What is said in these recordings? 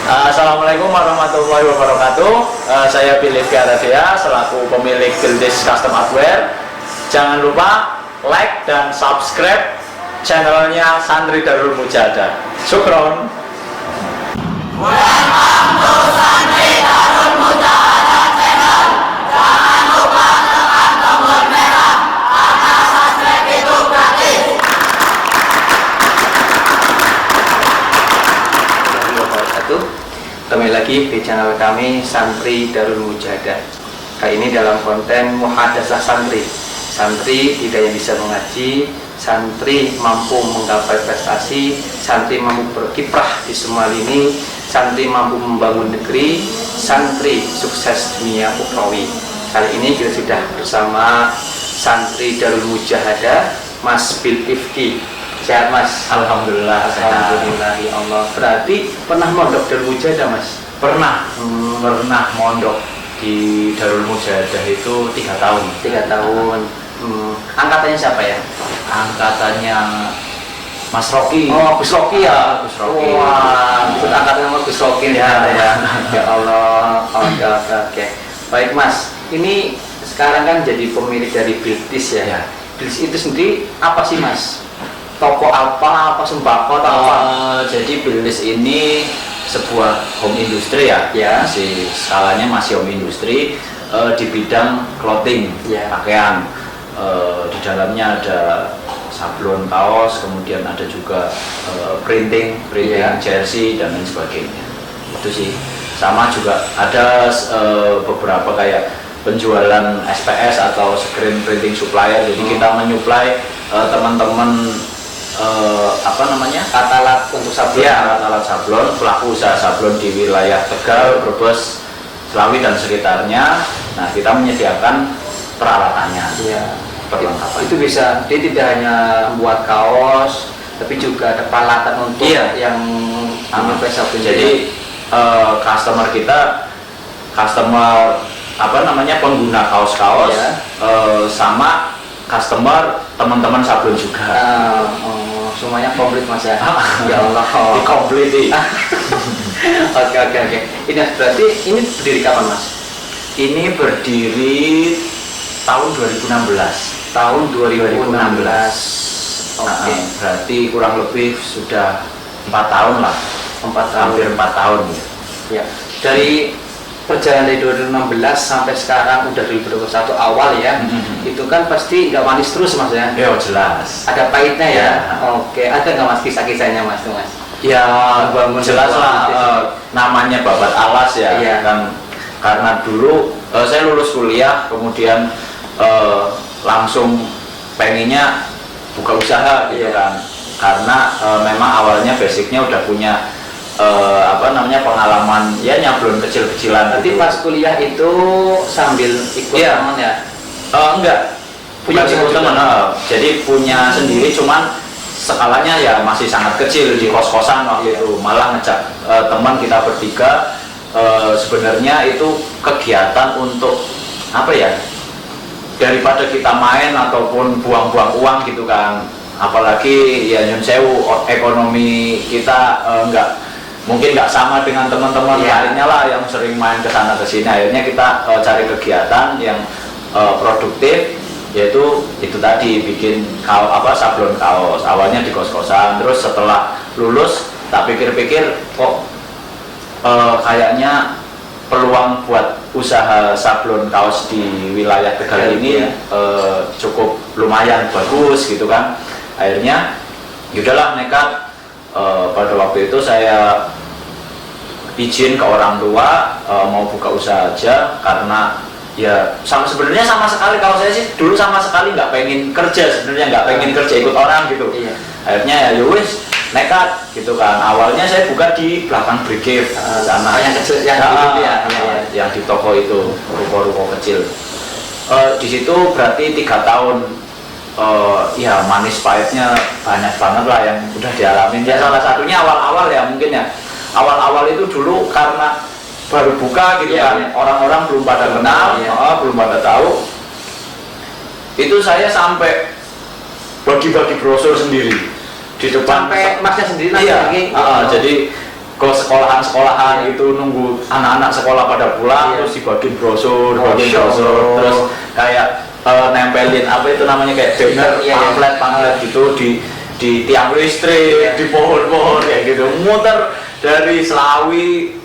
Assalamualaikum warahmatullahi wabarakatuh. Saya Philip Garadea selaku pemilik Gildis Custom Hardware. Jangan lupa like dan subscribe channelnya Santri Darul Mujahadah. Syukron. Kembali lagi di channel kami Santri Darul Mujahadah. Kali ini dalam konten Muhadasah Santri. Santri tidak yang bisa mengaji, santri mampu menggapai prestasi, santri mampu berkiprah di semua lini, santri mampu membangun negeri, santri sukses dunia ukhrawi. Kali ini kita sudah bersama Santri Darul Mujahadah, Mas Bil Ifki. Sehat Mas? Alhamdulillah. Alhamdulillah ya Allah. Berarti pernah mondok Darul Mujahadah Mas? Pernah mondok di Darul Mujahadah itu 3 tahun. 3 tahun. Angkatannya siapa ya? Angkatannya Mas Rocky. Oh, Gus Rocky ya? Gus Rocky. Wah, ikut angkatan sama Gus Rocky ya. Ya Allah. Oke. Baik Mas, ini sekarang kan jadi pemilik dari Gildis ya. Gildis itu sendiri apa sih Mas? Toko apa sembako atau apa? Jadi Gildis ini sebuah home industry ya. Masih skalanya masih home industry di bidang clothing, pakaian. Di dalamnya ada sablon kaos, kemudian ada juga printing jersey dan lain sebagainya. Itu sih. Sama juga ada beberapa kayak penjualan SPS atau screen printing supplier. Jadi kita menyuplai teman-teman katalat untuk sablon. Katalat sablon, pelaku usaha sablon di wilayah Tegal, Brebes, Selawi dan sekitarnya. Nah, kita menyediakan peralatannya. Perlengkapan. Itu bisa, dia tidak hanya buat kaos, tapi juga ada peralatan untuk yang menyuplai sablon. Jadi customer kita pengguna kaos-kaos sama customer teman-teman sablon juga. Semuanya komplit Mas ya. Ya Allah. Dikomplit. Oke. Ini berarti ini berdiri kapan Mas? Ini berdiri tahun 2016. Tahun 2016. Oke. Berarti kurang lebih sudah 4 tahun lah. 4 tahun. Hampir 4 tahun ya. Dari perjalanan dari 2016 sampai sekarang udah 2021 awal ya, itu kan pasti nggak manis terus Mas ya? Ya jelas. Ada pahitnya ya? Oke, ada nggak Mas kisah-kisahnya Mas tuh Mas? Ya jelas lah, namanya babat alas ya. Kan karena dulu saya lulus kuliah, kemudian langsung pengennya buka usaha gitu kan, karena memang awalnya basicnya udah punya pengalaman nyablon kecil-kecilan. Nanti pas kuliah itu sambil ikut teman ya? Enggak, punya ikut teman. Jadi punya sendiri, cuman skalanya ya masih sangat kecil di kos-kosan waktu itu. Malah ngejak teman kita bertiga. Sebenarnya itu kegiatan untuk daripada kita main ataupun buang-buang uang gitu kan. Apalagi nyun sewu, ekonomi kita mungkin nggak sama dengan teman-teman lainnya lah yang sering main ke sana ke sini. Akhirnya kita cari kegiatan yang produktif, yaitu itu tadi bikin sablon kaos. Awalnya di kos-kosan, terus setelah lulus tak pikir-pikir kok kayaknya peluang buat usaha sablon kaos di wilayah Tegal ini cukup lumayan bagus gitu kan. Akhirnya yaudahlah nekat. Pada waktu itu saya izin ke orang tua mau buka usaha aja, karena sebenarnya sama sekali kalau saya sih dulu sama sekali nggak pengen kerja, sebenarnya nggak pengen kerja ikut orang gitu. Akhirnya wis nekat gitu kan. Awalnya saya buka di belakang Brigif sana, yang kecil yang di toko itu, ruko-ruko kecil. Di situ berarti 3 tahun. Manis pahitnya banyak banget lah yang udah dialamin. Salah satunya awal-awal mungkin awal-awal itu dulu karena baru buka gitu kan, orang-orang belum pada kenal, belum pada tahu. Itu saya sampai bagi-bagi brosur sendiri di depan sampai Masnya sendiri jadi ke sekolahan-sekolahan gitu, nunggu anak-anak sekolah pada pulang, terus dibagiin brosur, terus kayak nempelin apa itu namanya kayak banner, pamflet gitu di tiang listrik, di pohon-pohon kayak gitu, muter dari Selawi,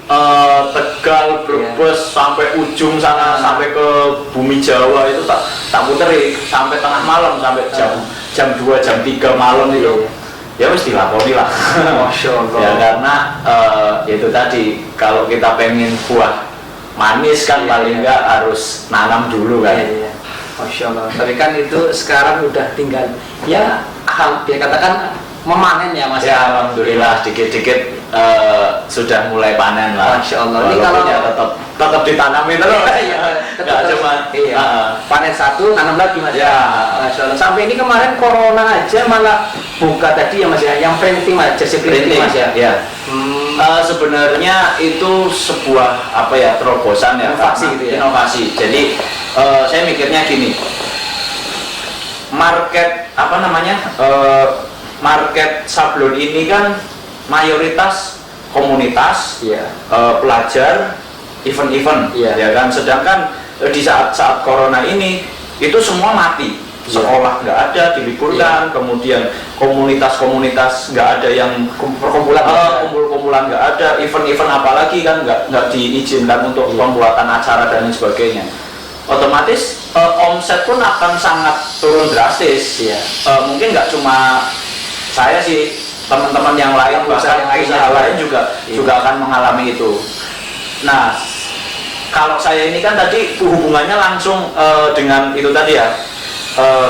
Tegal, Brebes sampai ujung sana, sampai ke bumi Jawa itu tak puteri sampai tengah malam, sampai jam 2 jam 3 malam itu. Ya wis dilakoni lah. Masya Allah. Ya karena itu tadi, kalau kita pengen buah manis kan paling enggak harus nanam dulu kan. Masya Allah. Tapi kan itu sekarang udah tinggal ya dia katakan memanen ya Mas. Ya alhamdulillah dikit-dikit sudah mulai panen lah. Masya Allah. Ini Walaupun kalau ya tetap ditanamin terus. Nggak cuma panen satu nanam lagi Mas. Ya. Masya Allah. Sampai ini kemarin corona aja malah buka tadi ya Mas ya, yang printing Mas, jersey printing Mas ya. Ya. Sebenarnya itu sebuah apa ya, terobosan ya, inovasi gitu ya. Inovasi. Jadi saya mikirnya gini, market apa namanya, market sablon ini kan mayoritas komunitas, pelajar, event-event, ya kan. Sedangkan di saat corona ini itu semua mati. Sekolah nggak ada, diliburkan, kemudian komunitas-komunitas nggak ada, yang kumpul-kumpulan nggak ada, event-event apalagi kan nggak diizinkan untuk pembuatan acara dan lain sebagainya. Otomatis omset pun akan sangat turun drastis. Mungkin nggak cuma saya sih, teman-teman yang lain, bahkan usaha lain juga akan mengalami itu. Nah, kalau saya ini kan tadi hubungannya langsung dengan itu tadi ya,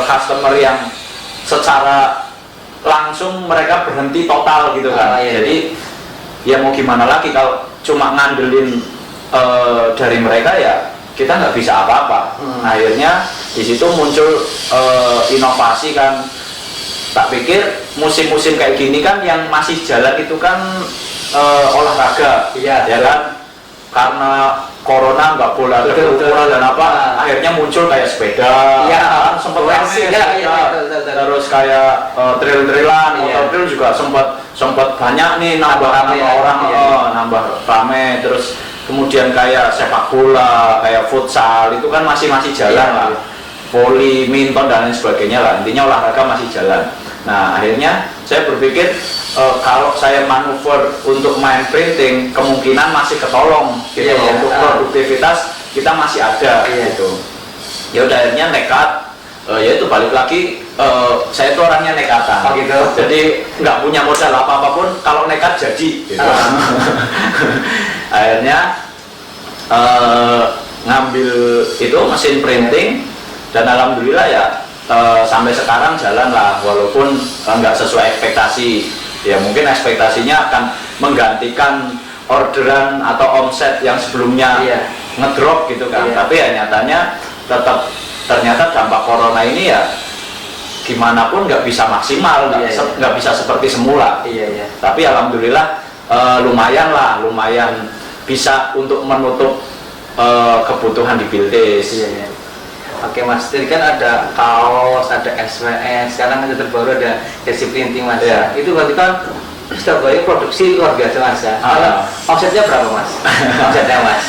customer yang secara langsung mereka berhenti total gitu kan. Jadi ya mau gimana lagi, kalau cuma ngandelin dari mereka ya kita nggak bisa apa-apa. Akhirnya di situ muncul inovasi kan. Tak pikir musim-musim kayak gini kan yang masih jalan itu kan olahraga, ya kan. Karena corona nggak boleh ada kerumunan dan apa, akhirnya muncul kayak sepeda, sempat terus kayak trail-trailan, motor trail juga sempat banyak nih, nambah orang, nambah rame. Terus kemudian kayak sepak bola, kayak futsal itu kan masih jalan lah, voli, minton dan lain sebagainya lah. Intinya olahraga masih jalan. Nah akhirnya saya berpikir kalau saya manuver untuk main printing kemungkinan masih ketolong gitu, untuk produktivitas kita masih ada gitu. Ya udah akhirnya nekat, ya itu balik lagi, saya tuh orangnya nekatan gitu. Jadi nggak punya modal apapun, kalau nekat jadi gitu. Akhirnya ngambil itu mesin printing dan alhamdulillah ya sampai sekarang jalan lah, walaupun nggak sesuai ekspektasi. Ya mungkin ekspektasinya akan menggantikan orderan atau omset yang sebelumnya ngedrop gitu kan. Tapi ya nyatanya ternyata dampak corona ini ya gimana pun nggak bisa maksimal, nggak bisa seperti semula. Tapi alhamdulillah lumayan bisa untuk menutup kebutuhan di Biltis. Oke Mas, jadi kan ada kaos, ada SWS, sekarang ada terbaru ada jersey printing Mas. Itu berarti kan Surabaya produksi luar biasa Mas ya. Omsetnya berapa Mas? Omsetnya Mas?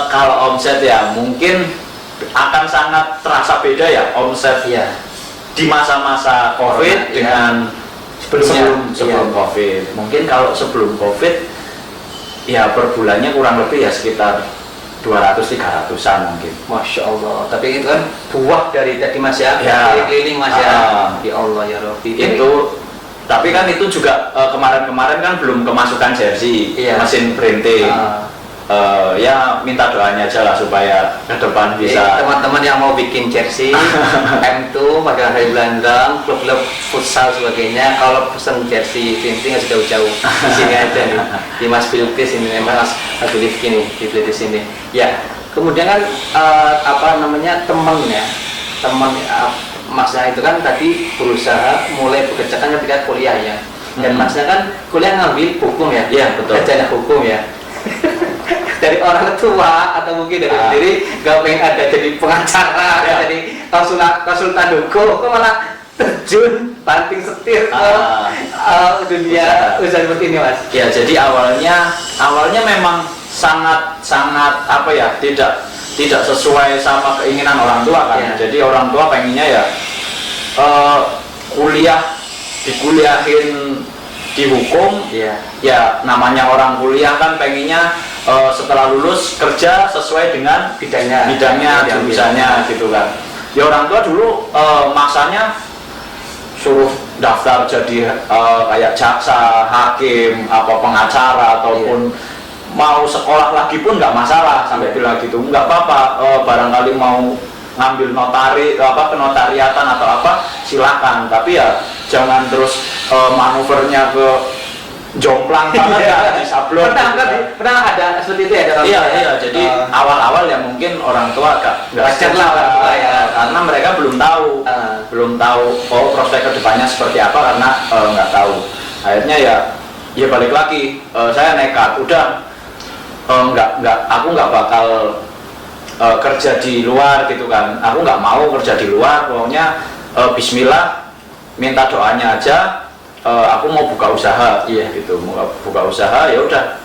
Kalau omset ya mungkin akan sangat terasa beda ya omset di masa-masa COVID dengan sebelum COVID. Mungkin kalau sebelum COVID ya per bulannya kurang lebih ya sekitar 200-300an mungkin. Masya Allah. Tapi itu kan buah dari tadi Mas ya, keliling Mas ya. Ya Allah ya Rabbi. Itu tapi kan itu juga kemarin-kemarin kan belum kemasukan jersey, mesin printing. Ya minta doanya aja lah supaya ke depan bisa. Teman-teman yang mau bikin jersey M2 pada hari Belandang, klub-klub futsal sebagainya, kalau pesen jersey printing harus jauh-jauh di sini aja nih, di Mas Biltis ini, Mas Rifki nih di Biltis ini. Ya, kemudian kan teman Masnya itu kan tadi berusaha mulai bekerja kan ketika kuliah ya, dan Masnya kan kuliah ngambil hukum ya, betul, sarjana hukum ya. Dari orang tua atau mungkin dari sendiri gak pengen ada jadi pengacara, jadi konsultan hukum, kok malah terjun banting setir ke dunia usaha seperti ini, Mas? Ya, jadi awalnya memang sangat apa ya, tidak sesuai sama keinginan orang tua kan. Ya. Jadi orang tua pengennya ya dikuliahin di hukum. Iya. Ya namanya orang kuliah kan pengennya setelah lulus kerja sesuai dengan bidangnya jurusannya gitu kan. Ya orang tua dulu maksanya suruh daftar jadi kayak jaksa, hakim, apa pengacara ataupun mau sekolah lagi pun nggak masalah, sampai bilang gitu nggak apa-apa, barangkali mau ngambil kenotariatan atau apa silakan, tapi ya jangan terus manuvernya ke jomplang banget ya, di sablon. Pernah ada seperti itu ya? Iya, jadi awal-awal ya mungkin orang tua nggak wajar lah orang tua ya, karena mereka belum tahu prospek kedepannya seperti apa, karena nggak tahu. Akhirnya ya balik lagi, saya nekat, udah aku nggak bakal kerja di luar gitu kan, aku nggak mau kerja di luar, pokoknya Bismillah, minta doanya aja. Aku mau buka usaha, gitu, mau buka usaha, ya udah.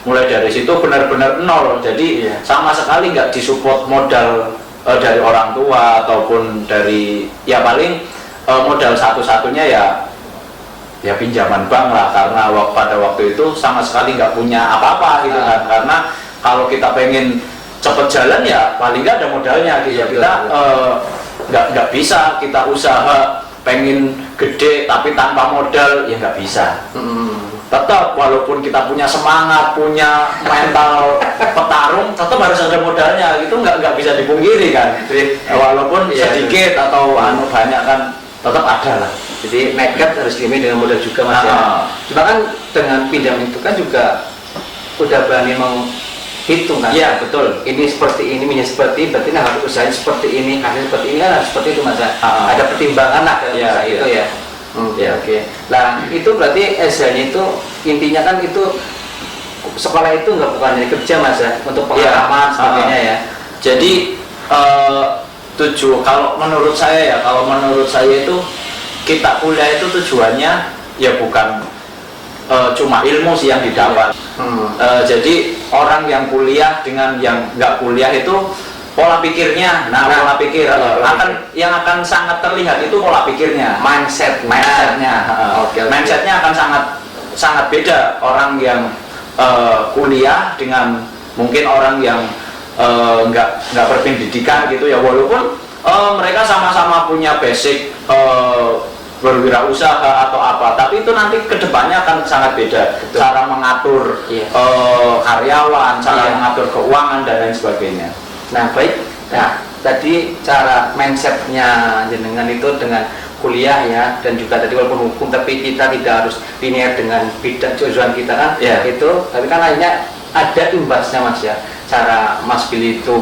Mulai dari situ benar-benar nol, jadi sama sekali nggak disupport modal dari orang tua ataupun dari, ya paling modal satu-satunya ya pinjaman bank lah, karena pada waktu itu sama sekali nggak punya apa-apa gitu kan. Karena kalau kita pengen cepet jalan ya paling nggak ada modalnya gitu. Kita nggak bisa kita usaha pengen gede tapi tanpa modal, ya nggak bisa. Tetap walaupun kita punya semangat, punya mental petarung, tetap harus ada modalnya, itu nggak bisa dipungkiri kan. Walaupun sedikit atau banyak kan tetap ada lah. Jadi nekat harus diimbangi dengan modal juga, Mas ya. Cuma kan dengan pinjam itu kan juga udah berani menghitung kan. Iya, betul. Ini seperti ini, minyak seperti, berarti harus usahain seperti ini, hasil seperti ini kan harus seperti itu, Mas. Ada pertimbangan lah dalam usaha itu ya. Oke. Nah, itu berarti SH-nya itu intinya kan itu sekolah itu bukan hanya kerja, Mas ya, untuk pengalaman sebagainya ya. Jadi kalau menurut saya itu kita kuliah itu tujuannya ya bukan cuma ilmu sih yang didapat. Jadi orang yang kuliah dengan yang nggak kuliah itu pola pikirnya, pola pikir akan sangat terlihat itu pola pikirnya, mindsetnya. Mindsetnya akan sangat beda orang yang kuliah dengan mungkin orang yang nggak berpendidikan gitu ya, walaupun mereka sama-sama punya basic berwirausaha atau apa, tapi itu nanti kedepannya akan sangat beda. Betul. Cara mengatur karyawan, cara mengatur keuangan dan lain sebagainya. Nah baik, tadi cara mindsetnya jenengan itu dengan kuliah ya, dan juga tadi walaupun hukum tapi kita tidak harus linear dengan bidang jurusan kita kan, itu, tapi kan akhirnya ada imbasnya, Mas ya. Cara Mas Billy itu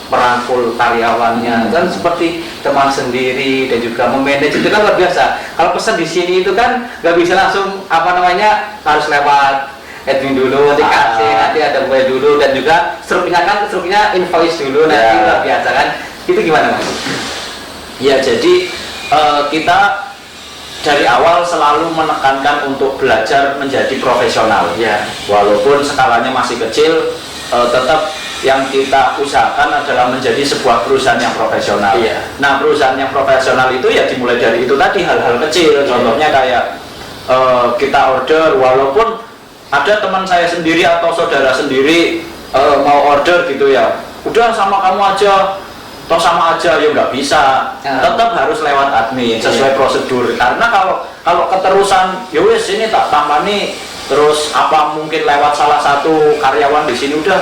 merangkul karyawannya kan seperti teman sendiri, dan juga memanage itu kan luar biasa. Kalau pesan di sini itu kan nggak bisa langsung harus lewat admin dulu, nanti kasih, nanti ada gue dulu, dan juga struknya invoice dulu, nanti luar biasa kan. Itu gimana, Mas? Ya, jadi kita dari awal selalu menekankan untuk belajar menjadi profesional. Walaupun skalanya masih kecil, tetap yang kita usahakan adalah menjadi sebuah perusahaan yang profesional. Nah, perusahaan yang profesional itu ya dimulai dari itu tadi, hal-hal kecil. Contohnya kayak kita order, walaupun ada teman saya sendiri atau saudara sendiri mau order gitu ya, udah sama kamu aja, toh sama aja, ya nggak bisa. Tetap harus lewat admin sesuai prosedur. Karena kalau keterusan, ya wes ini tak tambah nih, terus apa mungkin lewat salah satu karyawan di sini udah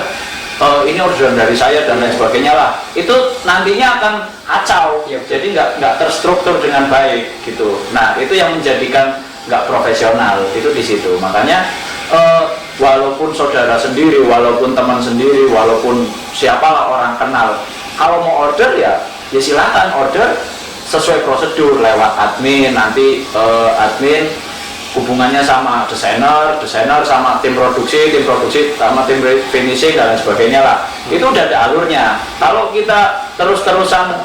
ini orderan dari saya dan lain sebagainya lah, itu nantinya akan kacau. Jadi nggak terstruktur dengan baik gitu. Nah, itu yang menjadikan nggak profesional, itu di situ. Makanya walaupun saudara sendiri, walaupun teman sendiri, walaupun siapalah orang kenal, kalau mau order ya silakan order sesuai prosedur lewat admin. Nanti admin hubungannya sama desainer sama tim produksi sama tim finishing dan lain sebagainya lah. Itu udah ada alurnya. Kalau kita terus-terusan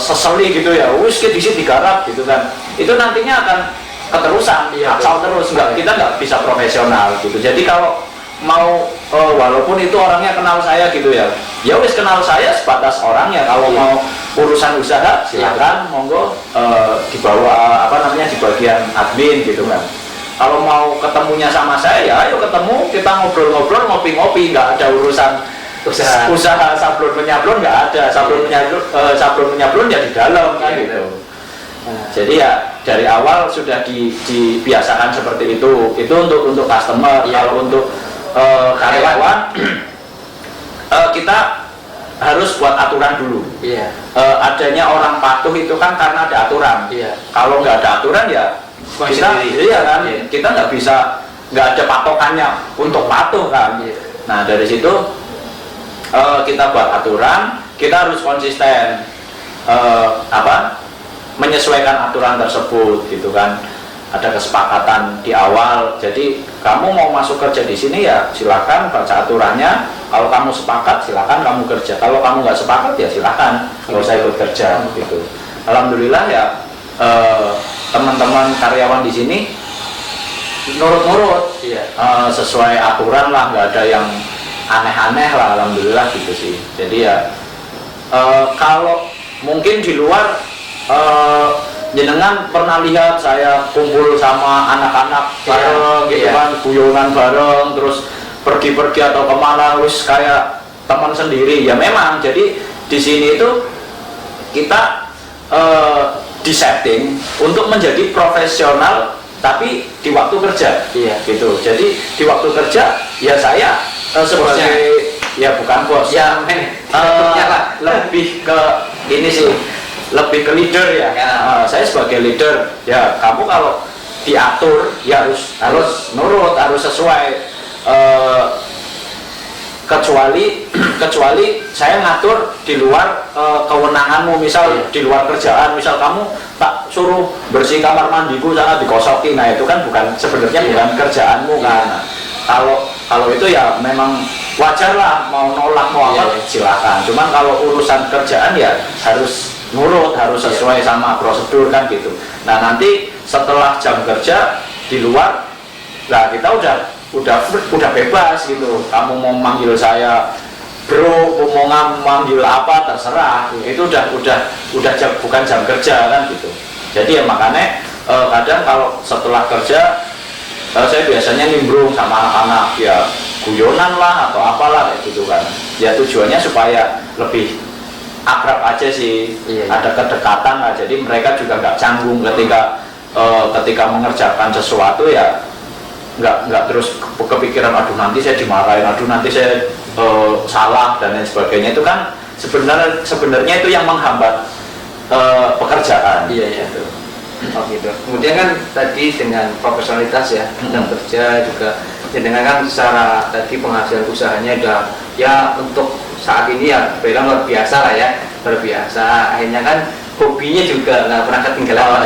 seseli gitu ya, wis ke disi digarap gitu kan, itu nantinya akan keterusan, kacau terus, kita nggak bisa profesional gitu. Jadi kalau mau walaupun itu orangnya kenal saya gitu ya, ya wis kenal saya sebatas orangnya. Kalau mau urusan usaha silakan, monggo dibawa di bagian admin gitu kan. Kalau mau ketemunya sama saya ya ayo ketemu, kita ngobrol-ngobrol, ngopi-ngopi, nggak ada urusan usaha sablon menyablon, nggak ada. Sablon menyablon ya di dalam kan gitu. Jadi ya dari awal sudah dibiasakan seperti itu untuk customer. Kalau untuk karyawan kita harus buat aturan dulu. Adanya orang patuh itu kan karena ada aturan. Kalau nggak ada aturan ya kita nggak bisa, nggak ada patokannya untuk patuh kan. Nah dari situ kita buat aturan, kita harus konsisten menyesuaikan aturan tersebut gitu kan. Ada kesepakatan di awal, jadi kamu mau masuk kerja di sini ya silakan baca aturannya. Kalau kamu sepakat silakan kamu kerja, kalau kamu nggak sepakat ya silakan kalau saya ikut kerja gitu. Alhamdulillah ya teman-teman karyawan di sini nurut-nurut, sesuai aturan lah, nggak ada yang aneh-aneh lah, alhamdulillah gitu sih. Jadi ya kalau mungkin di luar jenengan pernah lihat saya kumpul sama anak-anak bareng gitu kan, guyonan bareng, terus pergi-pergi atau kemana wis kayak teman sendiri ya. Memang jadi di sini itu kita disetting untuk menjadi profesional tapi di waktu kerja gitu. Jadi di waktu kerja ya saya sebagai ya bukan bos ya, lebih ke ini sih, lebih ke leader ya. Saya sebagai leader ya, kamu kalau diatur ya harus nurut, harus sesuai. Kecuali saya ngatur di luar kewenanganmu, misal di luar kerjaan, misal kamu tak suruh bersih kamar mandiku sangat dikosokin, nah itu kan bukan sebenarnya bukan kerjaanmu kan. Kalau itu ya memang wajar lah, mau nolak mau apa silakan. Cuman kalau urusan kerjaan ya harus nurut, harus sesuai sama prosedur kan gitu. Nah nanti setelah jam kerja di luar, nah kita udah bebas gitu. Kamu mau manggil saya bro, mau manggil apa terserah. Itu udah bukan jam kerja kan gitu. Jadi ya makanya kadang kalau setelah kerja saya biasanya nimbrung sama anak-anak ya, guyonan lah atau apalah kayak gitu kan. Ya tujuannya supaya lebih akrab aja sih, ada kedekatan lah. Jadi mereka juga nggak canggung ketika mengerjakan sesuatu ya, nggak terus kepikiran aduh nanti saya dimarahin, aduh nanti saya salah dan lain sebagainya. Itu kan sebenarnya itu yang menghambat pekerjaan. Gitu. Oh gitu. Kemudian kan tadi dengan profesionalitas ya, dalam kerja juga, dengan kan secara tadi penghasilan usahanya udah ya untuk saat ini ya bilang luar biasa lah ya, luar biasa. Akhirnya kan hobinya juga nggak pernah ketinggalan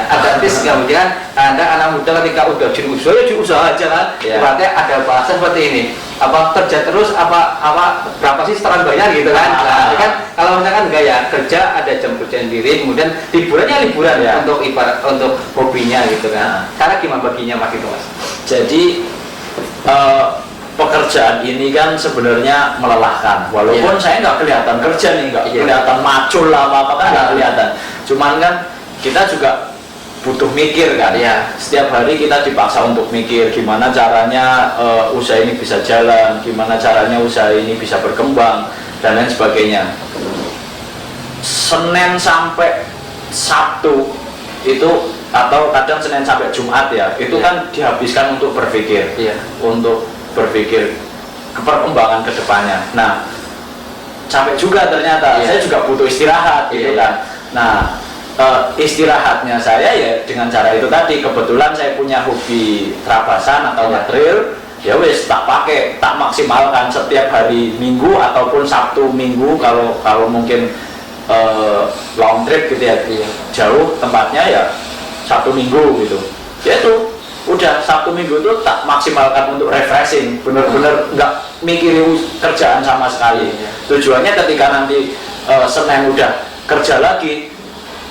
ada artis kemudian ada anak muda ketika udah di usaha aja kan, berarti ada bahasan seperti ini, apa kerja terus apa berapa sih setelah bayar gitu kan. Nah, kan kalau misalkan enggak ya kerja ada jam kerja sendiri, kemudian liburannya liburan untuk ibarat untuk hobinya gitu kan. Karena gimana baginya Mas itu Mas? Jadi pekerjaan ini kan sebenarnya melelahkan, walaupun saya nggak kelihatan kerja nih, nggak kelihatan macul lah apa kan nggak kelihatan. Cuman kan kita juga butuh mikir kan. Setiap hari kita dipaksa untuk mikir gimana caranya usaha ini bisa jalan, gimana caranya usaha ini bisa berkembang dan lain sebagainya. Senin sampai Sabtu itu, atau kadang Senin sampai Jumat ya, itu kan dihabiskan untuk berpikir, untuk berpikir ke perkembangan kedepannya. Nah, capek juga ternyata. Saya juga butuh istirahat gitu kan. Nah, istirahatnya saya ya dengan cara itu tadi. Kebetulan saya punya hobi terabasan atau ngetril, ya wis tak pakai, tak maksimalkan setiap hari Minggu ataupun Sabtu Minggu. Kalau mungkin long trip gitu ya, jauh tempatnya ya Sabtu Minggu gitu. Ya itu udah Sabtu Minggu itu tak maksimalkan untuk refreshing, bener-bener nggak mikirin kerjaan sama sekali. Tujuannya ketika nanti Senin udah kerja lagi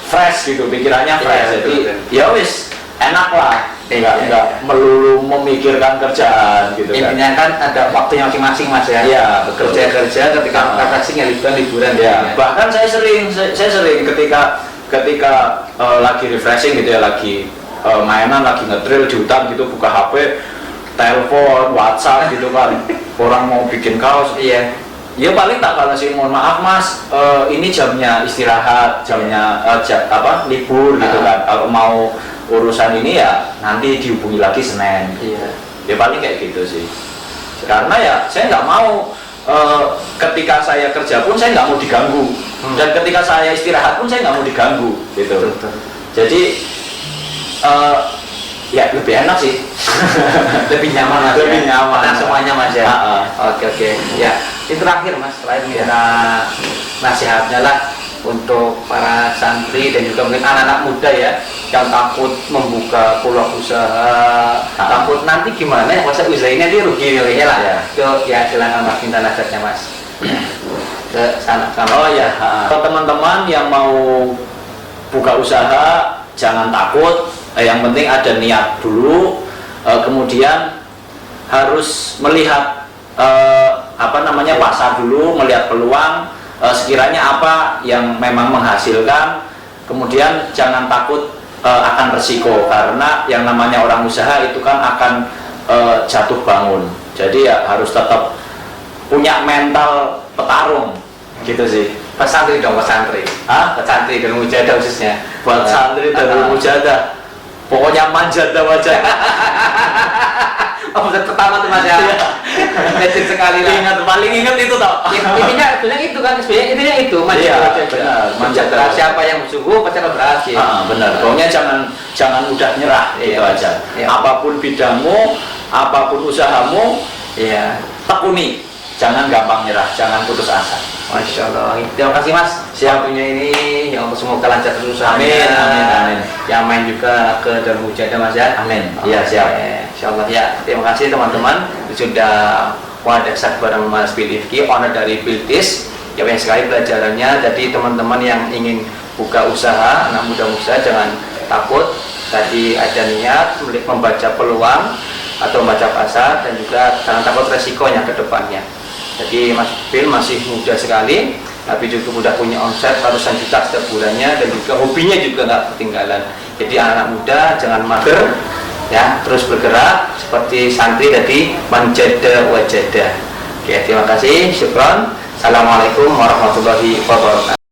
fresh gitu, pikirannya fresh. Iya, Jadi betul. ya wis enak lah, enggak melulu memikirkan kerjaan gitu kan. Intinya kan ada waktunya masing-masing Mas ya. Iya, betul. Kerja ketika refreshing ya liburan Ya, bahkan saya sering ketika lagi refreshing gitu ya, lagi mainan, lagi nge-drill di hutan gitu, buka HP, telepon, WhatsApp gitu kan, orang mau bikin kaos, Iya. ya paling tak balasin, mohon maaf mas, ini jamnya istirahat, jamnya libur gitu kan, kalau mau urusan ini ya nanti dihubungi lagi Senin. Iya. Ya paling kayak gitu sih, karena ya saya nggak mau ketika saya kerja pun saya nggak mau diganggu, dan ketika saya istirahat pun saya nggak mau diganggu gitu. Betul. Jadi ya lebih enak sih. Lebih nyaman Mas. Lebih nyaman. Nah, semuanya Mas ya. Ha-ha. Oke. Ya, itu terakhir Mas, selain minta nasihatnya lah untuk para santri dan juga mungkin anak-anak muda ya yang takut membuka peluang usaha, takut nanti gimana ya masa usaha ini nanti rugi nilainya lah. Ya. Itu ya silakan Mas, minta nasihatnya Mas. Ke sana. Oh ya, kalau teman-teman yang mau buka usaha jangan takut, yang penting ada niat dulu, kemudian harus melihat pasar dulu, melihat peluang, sekiranya apa yang memang menghasilkan, kemudian jangan takut akan resiko, karena yang namanya orang usaha itu kan akan jatuh bangun. Jadi ya harus tetap punya mental petarung gitu sih. Pesantren dong, pesantren. Pesantren dan mujadah khususnya. Buat santri dari mujadah, pokoknya manjada wajah. Oh, pertama tuh Mas ya. Legend sekali lah. Ingat, paling ingat itu toh. Intinya itu kan sebenarnya intinya itu Iya, benar. Manjada. Siapa yang bersungguh pasti akan berhasil. Benar. Pokoknya jangan mudah nyerah, itu aja. Iya. Apapun bidangmu, apapun usahamu, Iya. tekuni. Jangan gampang nyerah, jangan putus asa. Masya Allah. Terima kasih Mas. Waktunya ini ya Allah, semoga lancar terus. Amin, amin, amin. Yang main juga ke Darul Mujadah Mas ya. Amin. Iya, siap. Insya Allah ya. Terima kasih teman-teman sudah wadasak bareng Mas Bilifki, owner dari Biltis. Ya banyak sekali pelajarannya. Jadi teman-teman yang ingin buka usaha, anak muda usaha jangan takut. Tadi ada niat membaca peluang atau membaca pasar, dan juga jangan takut resikonya ke depannya. Jadi Mas Bil masih muda sekali, tapi juga sudah punya omset ratusan juta setiap bulannya, dan juga hobinya juga nggak ketinggalan. Jadi anak-anak muda jangan mager, ya terus bergerak seperti santri tadi, manjada wajada. Oke, terima kasih, syukron. Assalamualaikum warahmatullahi wabarakatuh.